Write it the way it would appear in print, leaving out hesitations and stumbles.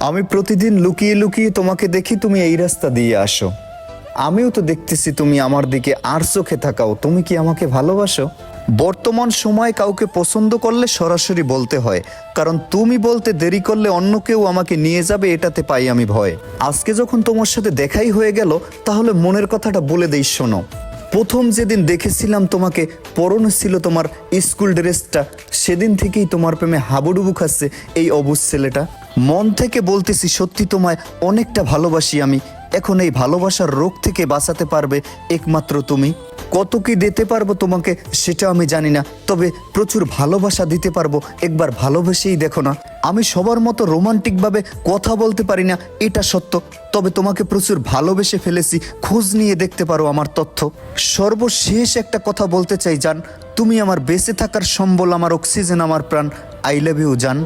আমি প্রতিদিন লুকিয়ে লুকিয়ে তোমাকে দেখি তুমি এই রাস্তা দিয়ে আসো। আমিও তো দেখতেছি তুমি আমার দিকে আর চোখে তাকাও। তুমি কি আমাকে ভালোবাসো? বর্তমান সময়ে কাউকে পছন্দ করলে সরাসরি বলতে হয়, কারণ তুমি বলতে দেরি করলে অন্য কেউ আমাকে নিয়ে যাবে, এটাতে পাই আমি ভয়। আজকে যখন তোমার সাথে দেখাই হয়ে গেল, তাহলে মনের কথাটা বলে দেই শোনো। প্রথম যেদিন দেখেছিলাম তোমাকে, পরনে ছিল তোমার স্কুল ড্রেসটা, সেদিন থেকেই তোমার প্রেমে হাবুডুবু খাচ্ছে এই অবুঝ ছেলেটা। মন থেকে বলতেছি, সত্যি তোমায় অনেকটা ভালোবাসি আমি। এখন এই ভালোবাসার রোগ থেকে বাঁচাতে পারবে একমাত্র তুমি। কত কি দিতে পারবো তোমাকে সেটা আমি জানি না, তবে প্রচুর ভালোবাসা দিতে পারবো। একবার ভালোবেসেই দেখো না। আমি সবার মতো রোমান্টিকভাবে কথা বলতে পারি না, এটা সত্য, তবে তোমাকে প্রচুর ভালোবেসে ফেলেছি। খোঁজ নিয়ে দেখতে পারো আমার তথ্য। সর্বশেষ একটা কথা বলতে চাই জান, তুমি আমার বেঁচে থাকার সম্বল, আমার অক্সিজেন, আমার প্রাণ। আই লাভ ইউ জান।